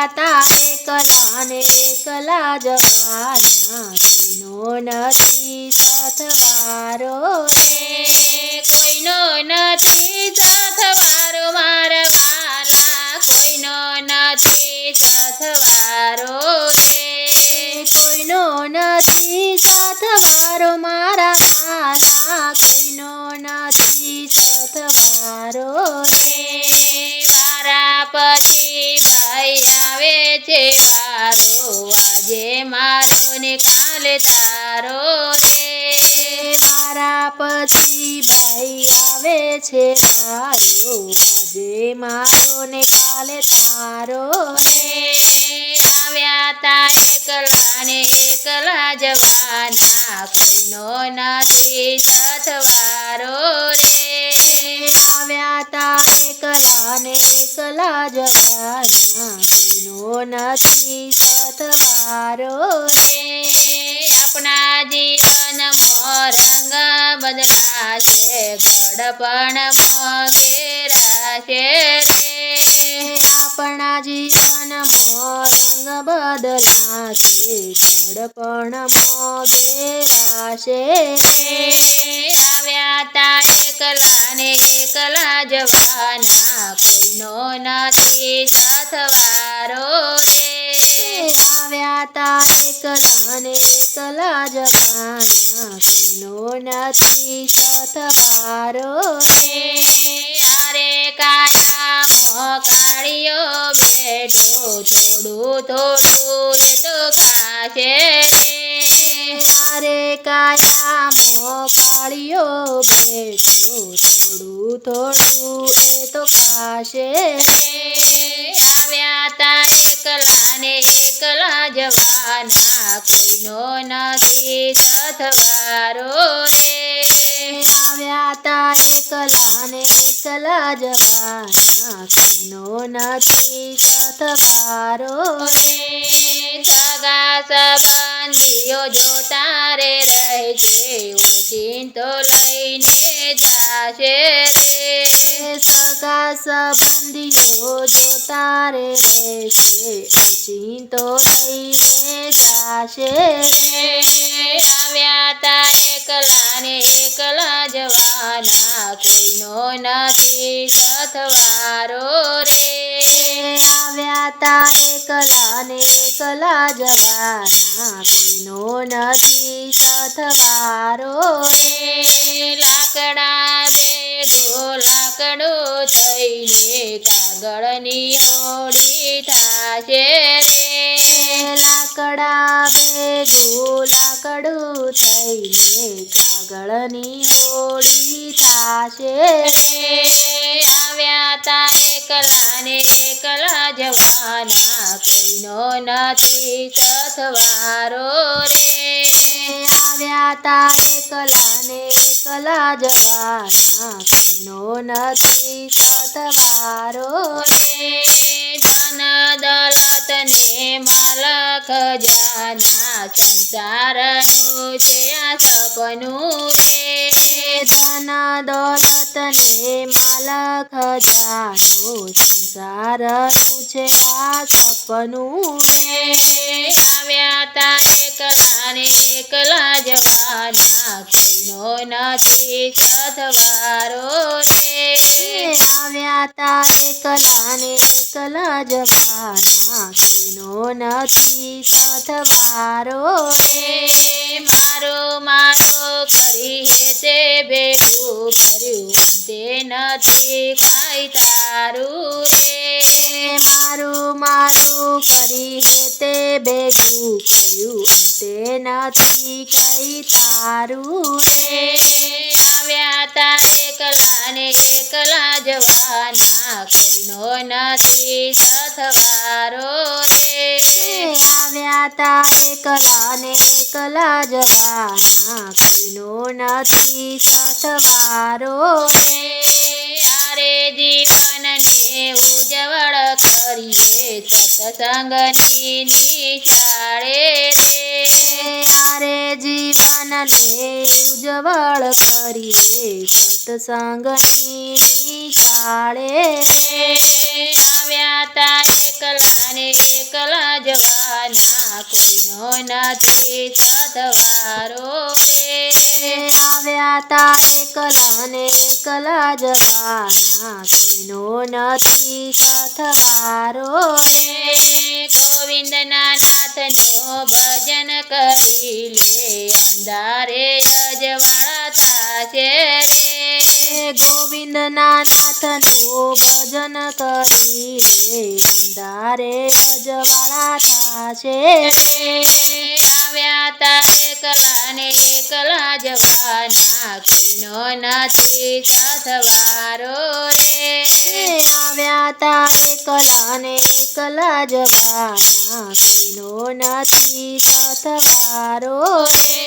આવ્યા તા એકલા ને એકલા જવાના, કોઈનો નથી સાથવારો રે, કોઈનો નથી સાથવારો મારા વાલા, કોઈનો નથી સાથવારો રે, કોઈનો નથી સાથવારો મારા વાલા, કોઈનો નથી સાથવારો રે, મારા પછી ભાઈ આવે છે વારો, આજે મારો ને કાલે તારો રે, મારા પછી ભાઈ આવે છે વારો, આજે મારો ને કાલે તારો રે, આવ્યા તા એકલા ને એકલા જવાના, કોઈનો નથી સાથવારો રે, આવ્યા તા એકલા ને એકલા જવાના, કોઈનો નથી સાથવારો રે, આપણા જીવનમાં રંગ બદલાશે, ગળપણમાં ઘેરાશે રે, આપણા જીવનમાં રંગ બદલાશે, ગળપણમાં ઘેરાશે રે, આવ્યા તા એકલા ને એકલા જવાના, કોઈનો નથી સાથવારો રે, આવ્યા તા એકલા ને એકલા જવાના, કોઈનો નથી સાથવારો રે, અરે કાયામાં કાળિયો બેઠો, થોડું થોડું એ તો ખાશે રે, મારે કાયામાં કાળિયો બેઠો, થોડું થોડું એ તો ખાશે રે, આવ્યા તા એકલા ને એકલા જવાના, કોઈનો નથી સાથવારો રે, આવ્યા તા એકલા ને એકલા જવાના, કોઈનો નથી સાથવારો રે, સગા સંબંધીઓ જોતા રે રહે છે, ઓચિંતો લઈને જાશે રે, સગા સંબંધીઓ જોતા રે રહેશે, ઓચિંતો લઈને જાશે રે, આવ્યા તા એકલા ને એકલા જવાના, કોઈનો નથી સાથવારો રે, આવ્યા તા એકલા ને એકલા જવાના, કોઈનો નથી સાથવારો રે, લાકડા ભેગો લાકડો થઈને કાગળની હોડી થાશે રે, લાકડા ભેગું લાકડું થઈને કાગળની હોડી થાશે રે, આવ્યા તા એકલા ને એકલા જવાના, કોઈનો નથી સાથવારો રે, આવ્યા તા એકલા ને એકલા જવાના, કોઈનો નથી સાથવારો રે, ધન દોલત ને માલ ખજાના, સંસારનું છે આ સપનું રે, ધન દોલત ને માલ ખજાનો, સંસારનું છે આ સપનું રે, આવ્યા તા એકલા ને એકલા જવાના, કોઈનો નથી સાથવારો રે, આવ્યા તા એકલા ને એકલા જવાના, કોઈનો નથી સાથવારો રે, મારો મારો કરી તે ભેગું કર્યું, અંતે નથી કાંઈ તારું રે, મારું મારું કરી તે ભેગું કર્યું, અંતે નથી કઈ તારું રે, આવ્યા તા એકલા ને એકલા જવાના, કોઈનો નથી સાથવારો રે, આવ્યા તા એકલા ને એકલા જવાના, કોઈનો નથી સાથવારો રે, અરે જીવનને ઉજ્જવળ કરીએ, સત્સંગની નિશાળે રે, અરે જીવનને ઉજ્જવળ કરીએ, સત્સંગની નિશાળે રે, આવ્યા તા એકલા ને સાથવારો રે આવ્યા તા એકલા ને એકલા જવાના કોઈનો નથી સાથવારો રે ગોવિંદના નાથનો ભજન કરી લે અંધારે અજવાળા થાશે રે ગોવિંદના નાથનું ભજન કરી લે અંધારે અજવાળા થાશે આવ્યા તા એકલા ને એકલા જવાના કોઈનો નથી સાથવારો રે આવ્યા તા એકલા ને એકલા જવાના કોઈનો નથી સાથવારો રે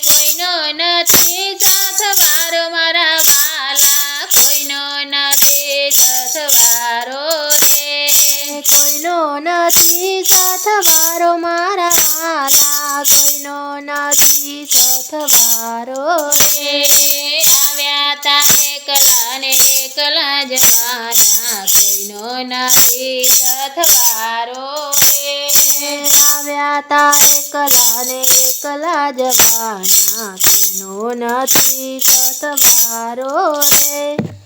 કોઈનો નથી સાથવારો મારા વાલા કોઈનો નથી સાથવારો રે કોઈનો નથી સાથવારો મારા વાલા કોઈનો નથી સાથવારો રે આવ્યા તા એકલા ને એકલા જવાના કોઈનો નથી સાથવારો રે આવ્યા તા એકલા ને એકલા જવાના કોઈનો નથી સાથવારો રે